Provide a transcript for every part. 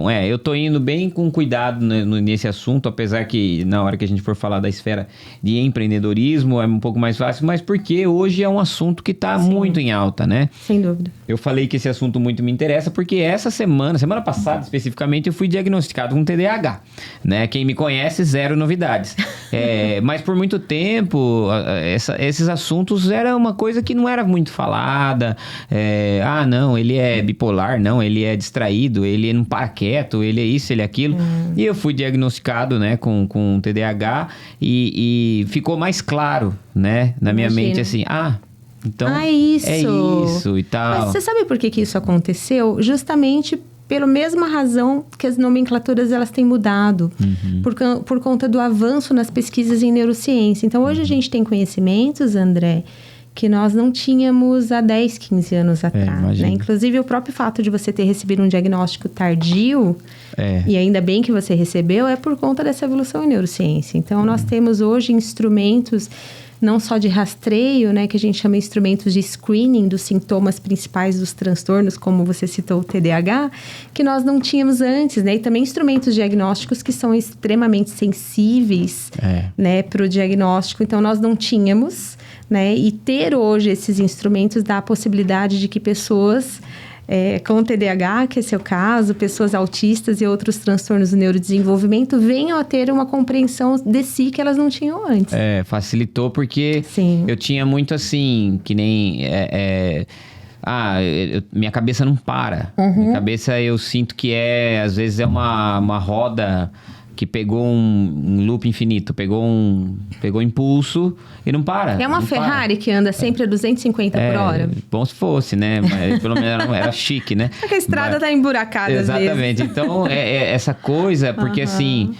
Então, eu tô indo bem com cuidado nesse assunto, apesar que na hora que a gente for falar da esfera de empreendedorismo é um pouco mais fácil, mas porque hoje é um assunto que tá muito em alta, né? Sem dúvida. Eu falei que esse assunto muito me interessa porque essa semana passada especificamente, eu fui diagnosticado com TDAH, né? Quem me conhece, zero novidades. Mas por muito tempo, esses assuntos era uma coisa que não era muito falada. Não, ele é bipolar, não, ele é distraído, ele não para quieto, ele é isso, ele é aquilo. E eu fui diagnosticado, né, com TDAH e ficou mais claro, né, na minha mente, assim, então é isso e tal. Mas você sabe por que isso aconteceu? Justamente pela mesma razão que as nomenclaturas elas têm mudado, por conta do avanço nas pesquisas em neurociência. Então, hoje a gente tem conhecimentos, André, que nós não tínhamos há 10, 15 anos atrás, né? Inclusive, o próprio fato de você ter recebido um diagnóstico tardio, e ainda bem que você recebeu, é por conta dessa evolução em neurociência. Então, nós temos hoje instrumentos não só de rastreio, né, que a gente chama instrumentos de screening dos sintomas principais dos transtornos, como você citou o TDAH, que nós não tínhamos antes, né? E também instrumentos diagnósticos que são extremamente sensíveis, né, para o diagnóstico. Então, nós não tínhamos, né? E ter hoje esses instrumentos dá a possibilidade de que pessoas com TDAH, que é seu caso, pessoas autistas e outros transtornos do neurodesenvolvimento venham a ter uma compreensão de si que elas não tinham antes. Facilitou porque eu tinha muito assim, que nem... minha cabeça não para. Minha cabeça eu sinto que às vezes é uma roda que pegou um loop infinito, pegou impulso e não para. É uma Ferrari que anda sempre a 250 por hora? Bom se fosse, né? Mas pelo menos era chique, né? Porque a estrada tá emburacada às vezes. Exatamente. Então, essa coisa, porque assim...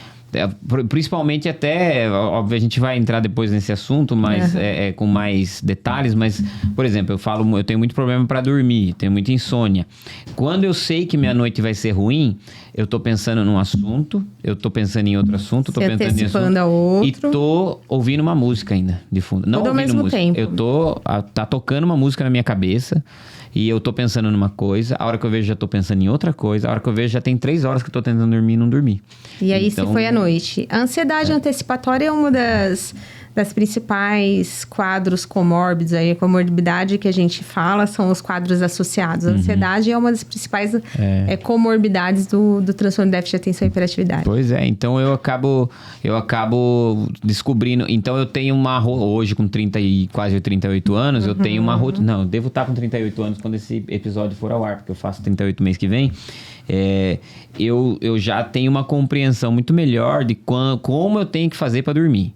Principalmente até, óbvio, a gente vai entrar depois nesse assunto, mas com mais detalhes, mas, por exemplo, eu tenho muito problema para dormir, tenho muita insônia. Quando eu sei que minha noite vai ser ruim, eu tô pensando num assunto, eu tô pensando em outro assunto, tô pensando em assunto, a outro. E tô ouvindo uma música ainda, de fundo. Não tudo ouvindo ao mesmo música. tempo. Tá tocando uma música na minha cabeça. E eu tô pensando numa coisa, a hora que eu vejo já tô pensando em outra coisa, a hora que eu vejo já tem 3 horas que eu tô tentando dormir e não dormi. E aí se foi à noite. A ansiedade antecipatória é uma das principais quadros comórbidos, aí, a comorbidade que a gente fala são os quadros associados. A ansiedade é uma das principais comorbidades do transtorno de déficit de atenção e hiperatividade. Pois é, então eu acabo descobrindo. Então eu tenho hoje com quase 38 anos, eu tenho uma rotina. Não, eu devo estar com 38 anos quando esse episódio for ao ar, porque eu faço 38 mês que vem. Eu já tenho uma compreensão muito melhor de como eu tenho que fazer para dormir.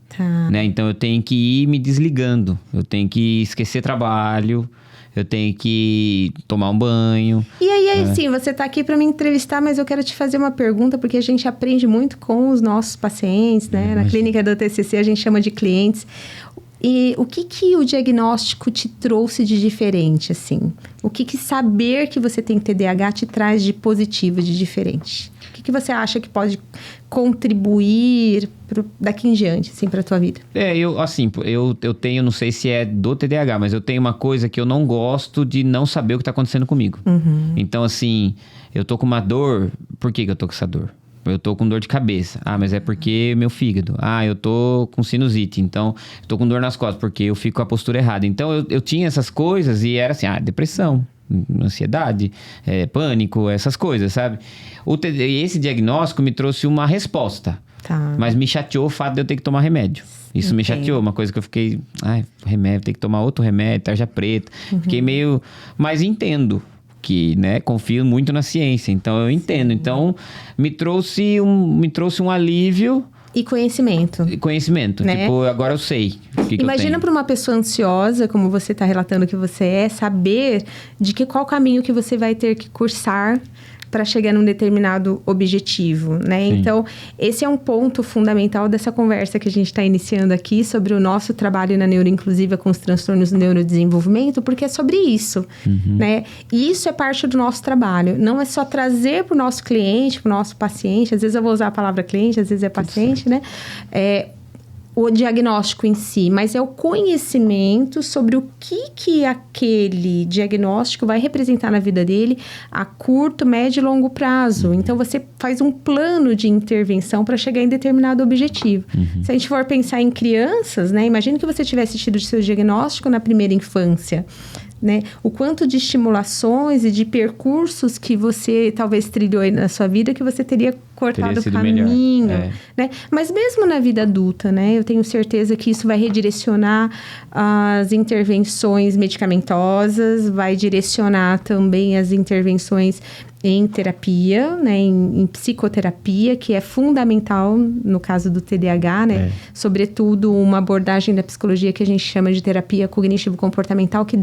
Né? Então eu tenho que ir me desligando, eu tenho que esquecer trabalho, eu tenho que tomar um banho. E aí, assim, você tá aqui para me entrevistar, mas eu quero te fazer uma pergunta, porque a gente aprende muito com os nossos pacientes, né? Na clínica do TCC a gente chama de clientes. E o que o diagnóstico te trouxe de diferente, assim? O que saber que você tem TDAH te traz de positivo, de diferente? O que você acha que pode contribuir daqui em diante, assim, pra tua vida? Eu tenho, não sei se é do TDAH, mas eu tenho uma coisa que eu não gosto de não saber o que tá acontecendo comigo. Então, assim, eu tô com uma dor, por que eu tô com essa dor? Eu tô com dor de cabeça. Mas é porque meu fígado. Eu tô com sinusite. Então, eu tô com dor nas costas porque eu fico com a postura errada. Então, eu tinha essas coisas e era assim, depressão, ansiedade, pânico, essas coisas, sabe? Esse diagnóstico me trouxe uma resposta. Mas me chateou o fato de eu ter que tomar remédio. Isso me chateou, uma coisa que eu fiquei... remédio, tem que tomar outro remédio, tarja preta. Fiquei meio... Mas entendo que, né, confio muito na ciência, então eu entendo. Então, me trouxe um alívio... E conhecimento. Né? Tipo, agora eu sei o que Imagina para uma pessoa ansiosa, como você está relatando que você saber de qual caminho que você vai ter que cursar para chegar num determinado objetivo, né? Sim. Então, esse é um ponto fundamental dessa conversa que a gente está iniciando aqui sobre o nosso trabalho na neuroinclusiva com os transtornos do neurodesenvolvimento, porque é sobre isso, né? E isso é parte do nosso trabalho. Não é só trazer para o nosso cliente, para o nosso paciente, às vezes eu vou usar a palavra cliente, às vezes é paciente, né? o diagnóstico em si, mas é o conhecimento sobre o que aquele diagnóstico vai representar na vida dele a curto, médio e longo prazo. Então, você faz um plano de intervenção para chegar em determinado objetivo. Se a gente for pensar em crianças, né? Imagina que você tivesse tido seu diagnóstico na primeira infância. Né? O quanto de estimulações e de percursos que você talvez trilhou aí na sua vida que você teria cortado o caminho, né? Mas mesmo na vida adulta, né? Eu tenho certeza que isso vai redirecionar as intervenções medicamentosas, vai direcionar também as intervenções em terapia, né, em psicoterapia, que é fundamental no caso do TDAH, né? Sobretudo uma abordagem da psicologia que a gente chama de terapia cognitivo-comportamental, que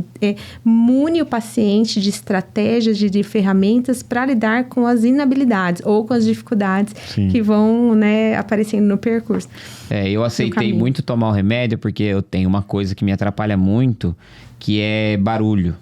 mune o paciente de estratégias, de ferramentas para lidar com as inabilidades ou com as dificuldades que vão, né, aparecendo no percurso. Eu aceitei muito tomar o remédio porque eu tenho uma coisa que me atrapalha muito, que é barulho.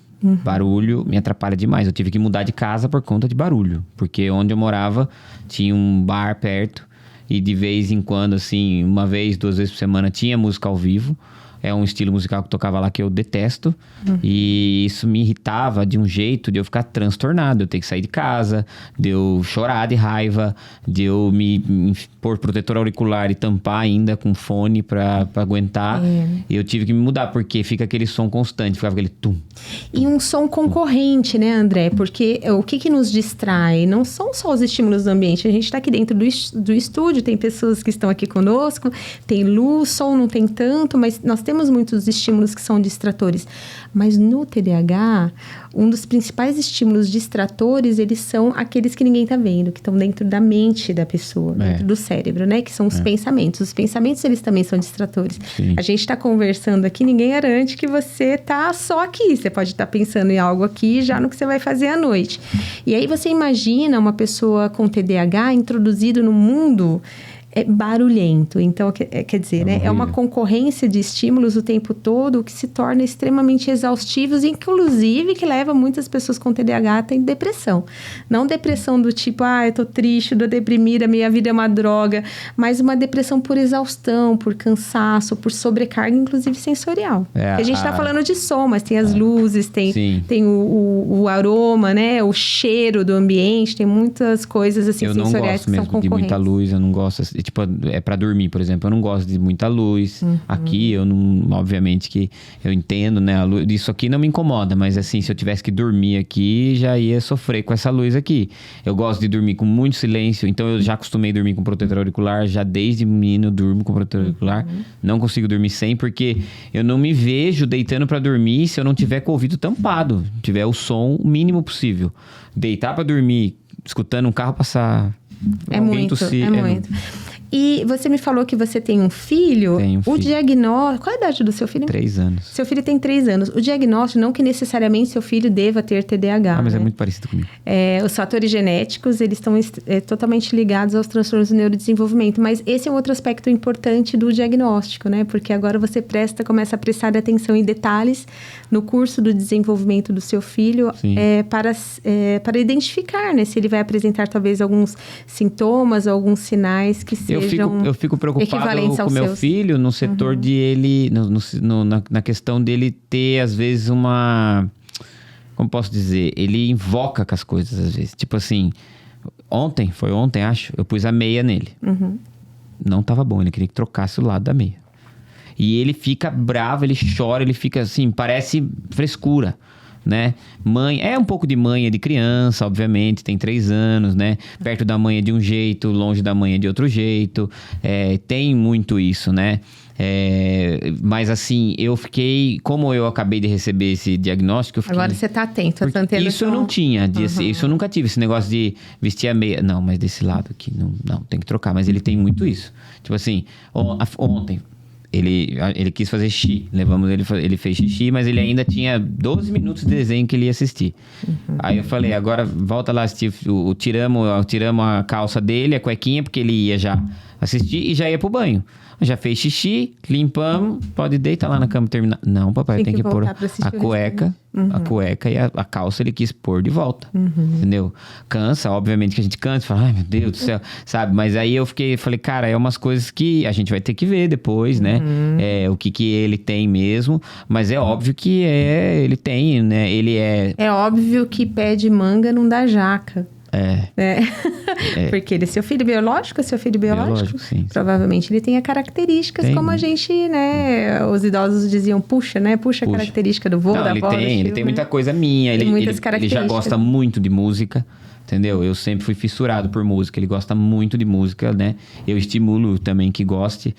Barulho me atrapalha demais. Eu tive que mudar de casa por conta de barulho. Porque onde eu morava tinha um bar perto. E de vez em quando, assim, 1 vez, 2 vezes por semana tinha música ao vivo. É um estilo musical que tocava lá que eu detesto. E isso me irritava de um jeito de eu ficar transtornado. Eu ter que sair de casa, de eu chorar de raiva, de eu me pôr protetor auricular e tampar ainda com fone pra aguentar. E eu tive que me mudar, porque fica aquele som constante, ficava aquele tum. E um som concorrente, né, André? Porque o que nos distrai? Não são só os estímulos do ambiente. A gente tá aqui dentro do estúdio, tem pessoas que estão aqui conosco, tem luz, som não tem tanto, mas nós temos muitos estímulos que são distratores. Mas no TDAH, um dos principais estímulos distratores, eles são aqueles que ninguém tá vendo, que estão dentro da mente da pessoa, dentro do cérebro, né? Que são os pensamentos. Os pensamentos, eles também são distratores. A gente tá conversando aqui, ninguém garante que você tá só aqui. Você pode estar pensando em algo aqui, já no que você vai fazer à noite. E aí você imagina uma pessoa com TDAH introduzido no mundo barulhento. Então, quer dizer, né? É uma concorrência de estímulos o tempo todo, o que se torna extremamente exaustivos, inclusive que leva muitas pessoas com TDAH a ter depressão. Não depressão do tipo, eu tô triste, tô deprimida, minha vida é uma droga, mas uma depressão por exaustão, por cansaço, por sobrecarga, inclusive sensorial. A gente tá falando de som, mas tem as luzes, tem o aroma, né? O cheiro do ambiente, tem muitas coisas assim sensoriais que são concorrentes. Eu não gosto mesmo de muita luz, eu não gosto... Tipo, é pra dormir, por exemplo. Eu não gosto de muita luz. Aqui, eu não... Obviamente que eu entendo, né? A luz, isso aqui não me incomoda. Mas assim, se eu tivesse que dormir aqui, já ia sofrer com essa luz aqui. Eu gosto de dormir com muito silêncio. Então, eu já acostumei a dormir com protetor auricular. Já desde menino eu durmo com protetor auricular. Não consigo dormir sem, porque eu não me vejo deitando pra dormir se eu não tiver com o ouvido tampado. Tiver o som o mínimo possível. Deitar pra dormir, escutando um carro passar... É muito. E você me falou que você tem um filho. Tenho um filho. O diagnóstico... Qual a idade do seu filho? 3 anos. Seu filho tem 3 anos. O diagnóstico, não que necessariamente seu filho deva ter TDAH. Mas né? é muito parecido comigo. Os fatores genéticos, eles estão totalmente ligados aos transtornos do neurodesenvolvimento. Mas esse é um outro aspecto importante do diagnóstico, né? Porque agora você começa a prestar atenção em detalhes no curso do desenvolvimento do seu filho para identificar, né? Se ele vai apresentar, talvez, alguns sintomas, alguns sinais que sejam eu fico preocupado com meu filho no setor de ele... na questão dele ter, às vezes, uma... Como posso dizer? Ele invoca com as coisas, às vezes. Tipo assim, foi ontem, acho, eu pus a meia nele. Não tava bom, ele queria que trocasse o lado da meia. E ele fica bravo, ele chora, ele fica assim, parece frescura, né? Mãe, é um pouco de manha de criança, obviamente, tem 3 anos, né? Perto da mãe é de um jeito, longe da mãe é de outro jeito. Tem muito isso, né? Mas assim, eu fiquei... Como eu acabei de receber esse diagnóstico... Agora você tá atento, as antenas isso eu não tinha, isso eu nunca tive, esse negócio de vestir a meia. Não, mas desse lado aqui, não, tem que trocar. Mas ele tem muito isso. Tipo assim, ontem... Ele quis fazer xixi. Ele fez xixi, mas ele ainda tinha 12 minutos de desenho que ele ia assistir. Aí eu falei, agora volta lá assistir. Tiramos a calça dele, a cuequinha, porque ele ia já assistir e já ia pro banho. Já fez xixi, limpamos, pode deitar lá na cama e terminar. Não, papai, tem que pôr a cueca, a cueca e a calça ele quis pôr de volta, entendeu? Cansa, obviamente que a gente cansa, fala, ai meu Deus do céu, sabe? Mas aí eu falei, cara, é umas coisas que a gente vai ter que ver depois, né? O que ele tem mesmo, mas é óbvio que ele tem, né? Ele é... É óbvio que pé de manga não dá jaca. Porque ele é seu filho biológico, biológico, sim. Provavelmente ele tenha características como a gente, né? Os idosos diziam, puxa a característica do vô, da avó. Ele tem muita coisa minha, ele já gosta muito de música. Entendeu? Eu sempre fui fissurado por música. Ele gosta muito de música, né? Eu estimulo também que goste.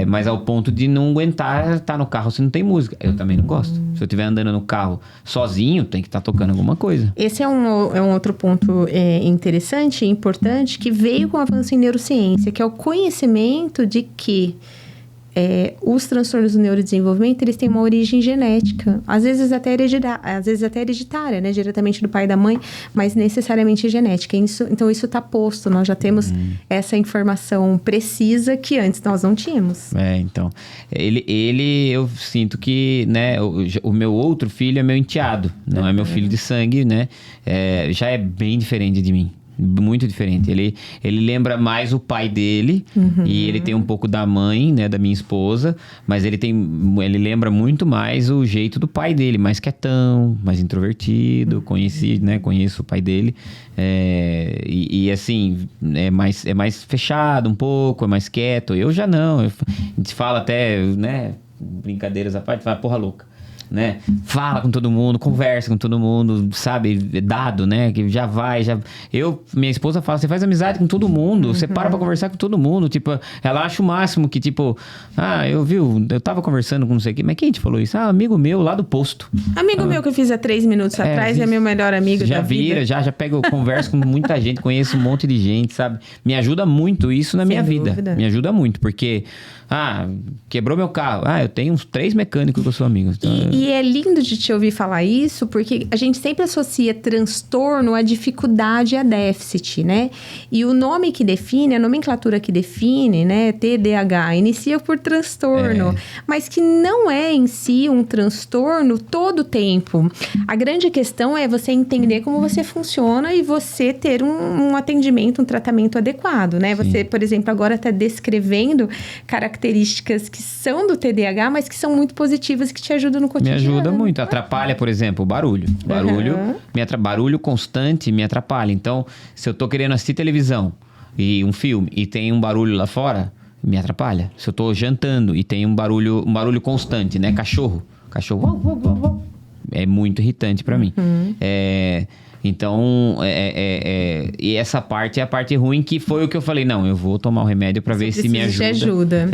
Mas ao ponto de não aguentar estar no carro se não tem música. Eu também não gosto. Se eu estiver andando no carro sozinho, tem que estar tocando alguma coisa. Esse é um outro ponto interessante e importante que veio com o avanço em neurociência, que é o conhecimento de que os transtornos do neurodesenvolvimento, eles têm uma origem genética, às vezes até hereditária, né? Diretamente do pai e da mãe, mas necessariamente genética. Então, isso está posto, nós já temos essa informação precisa que antes nós não tínhamos. Então, eu sinto que, né, o meu outro filho é meu enteado, não é meu filho de sangue, né? Já é bem diferente de mim. Muito diferente. Ele lembra mais o pai dele e ele tem um pouco da mãe, né, da minha esposa, mas ele lembra muito mais o jeito do pai dele, mais quietão, mais introvertido. Conheço o pai dele e assim, é mais fechado um pouco, é mais quieto. Eu já não. A gente fala até, né, brincadeiras à parte, fala porra louca. Né? Fala com todo mundo, conversa com todo mundo, sabe? Dado, né? Que já vai, minha esposa fala, você faz amizade com todo mundo, você para pra conversar com todo mundo, tipo, ela acha o máximo que, tipo, eu tava conversando com não sei o quê, mas quem te falou isso? Amigo meu lá do posto. Amigo meu que eu fiz há 3 minutos atrás, é meu melhor amigo da vida. Já pego, converso com muita gente, conheço um monte de gente, sabe? Me ajuda muito isso na minha vida. Me ajuda muito, porque... quebrou meu carro. Eu tenho uns 3 mecânicos que eu sou amigo. Então, e é lindo de te ouvir falar isso, porque a gente sempre associa transtorno a dificuldade e a déficit, né? E o nome que define, a nomenclatura que define, né? TDAH, inicia por transtorno, mas que não é em si um transtorno todo o tempo. A grande questão é você entender como você funciona e você ter um atendimento, um tratamento adequado, né? Você, por exemplo, agora está descrevendo características que são do TDAH, mas que são muito positivas, que te ajudam no cotidiano. Me ajuda muito. Atrapalha, por exemplo, o barulho. Barulho constante me atrapalha. Então, se eu tô querendo assistir televisão e um filme e tem um barulho lá fora, me atrapalha. Se eu tô jantando e tem um barulho constante, né? Cachorro. É muito irritante pra mim. Então, e essa parte é a parte ruim, que foi o que eu falei, não, eu vou tomar o remédio pra ver se me ajuda. Te ajuda.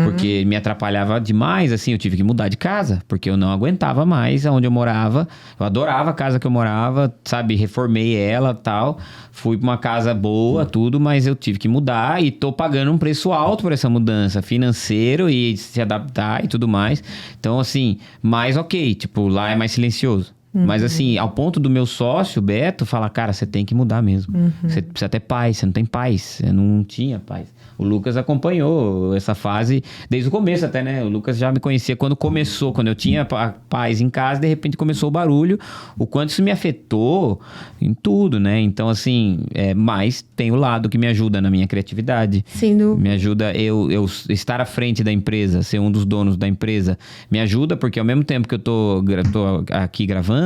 Porque me atrapalhava demais, assim, eu tive que mudar de casa, porque eu não aguentava mais onde eu morava. Eu adorava a casa que eu morava, sabe, reformei ela e tal, fui pra uma casa boa, tudo, mas eu tive que mudar e tô pagando um preço alto por essa mudança, financeiro e se adaptar e tudo mais. Então, assim, mas ok, tipo, lá é mais silencioso. Mas assim, ao ponto do meu sócio, Beto, falar, cara, você tem que mudar mesmo. Você precisa ter paz, você não tem paz. Você não tinha paz. O Lucas acompanhou essa fase desde o começo até, né? O Lucas já me conhecia quando começou, quando eu tinha paz em casa, de repente começou o barulho. O quanto isso me afetou em tudo, né? Então, assim, mas tem o lado que me ajuda na minha criatividade. Sem dúvida. Me ajuda eu estar à frente da empresa, ser um dos donos da empresa. Me ajuda porque ao mesmo tempo que eu tô aqui gravando,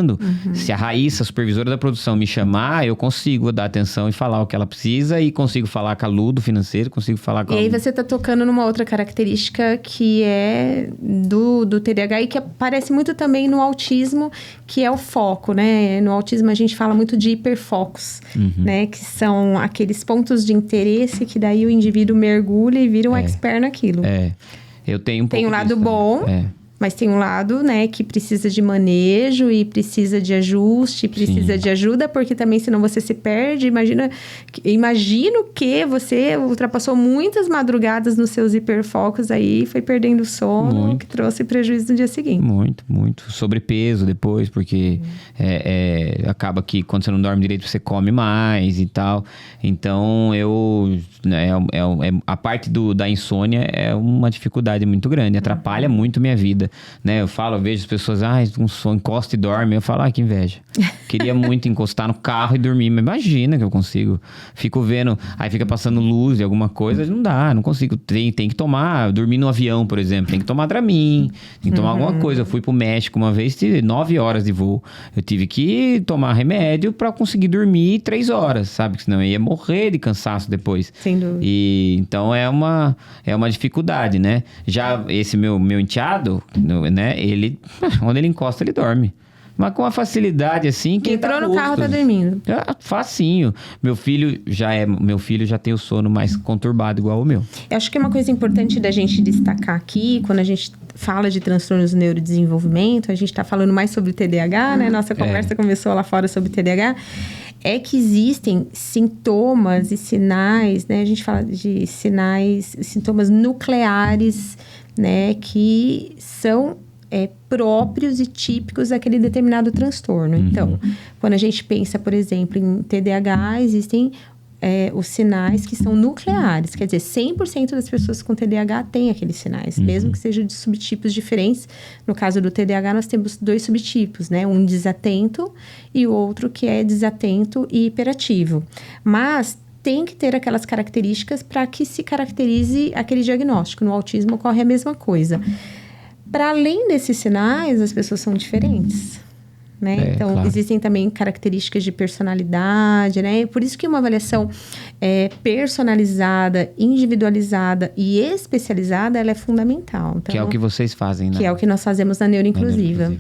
se a Raíssa, a supervisora da produção, me chamar, eu consigo dar atenção e falar o que ela precisa e consigo falar com a Lu do financeiro, consigo falar com E aí você tá tocando numa outra característica que é do TDAH e que aparece muito também no autismo, que é o foco, né? No autismo a gente fala muito de hiperfocos, né? Que são aqueles pontos de interesse que daí o indivíduo mergulha e vira um expert naquilo. Eu tenho um pouco Tem um lado disso bom... também. Mas tem um lado, né, que precisa de manejo e precisa de ajuste, precisa de ajuda, porque também senão você se perde. Imagino que você ultrapassou muitas madrugadas nos seus hiperfocos aí, foi perdendo sono, que trouxe prejuízo no dia seguinte. Muito. Sobrepeso depois, porque acaba que quando você não dorme direito, você come mais e tal. Então, a parte da insônia é uma dificuldade muito grande, atrapalha muito minha vida. Né? Eu vejo as pessoas, um sono, encosta e dorme. Eu falo, que inveja. Queria muito encostar no carro e dormir, mas imagina que eu consigo. Fico vendo, aí fica passando luz de alguma coisa, não dá, não consigo. Tem que tomar, dormir no avião, por exemplo, tem que tomar Dramin, tem que tomar alguma coisa. Eu fui pro México uma vez, tive 9 horas de voo. Eu tive que tomar remédio pra conseguir dormir 3 horas, sabe? Senão eu ia morrer de cansaço depois. Sem dúvida. E então é uma dificuldade, né? Já esse meu enteado, né? Ele, onde ele encosta, ele dorme. Mas com uma facilidade assim, quem entrou no carro, tá dormindo. Facinho. Meu filho já tem o sono mais conturbado igual o meu. Eu acho que uma coisa importante da gente destacar aqui, quando a gente fala de transtornos do neurodesenvolvimento, a gente tá falando mais sobre o TDAH, né? Nossa conversa começou lá fora sobre o TDAH. É que existem sintomas e sinais, né? A gente fala de sintomas nucleares, né? Que são próprios e típicos daquele determinado transtorno. Então, quando a gente pensa, por exemplo, em TDAH, existem os sinais que são nucleares. Quer dizer, 100% das pessoas com TDAH têm aqueles sinais, mesmo que sejam de subtipos diferentes. No caso do TDAH, nós temos 2 subtipos, né? Um desatento e o outro que é desatento e hiperativo. Mas tem que ter aquelas características para que se caracterize aquele diagnóstico. No autismo ocorre a mesma coisa. Para além desses sinais, as pessoas são diferentes, né? Então, claro, existem também características de personalidade, né? Por isso que uma avaliação personalizada, individualizada e especializada, ela é fundamental. Então, que é o que vocês fazem, né? Que é o que nós fazemos na Neuroinclusiva.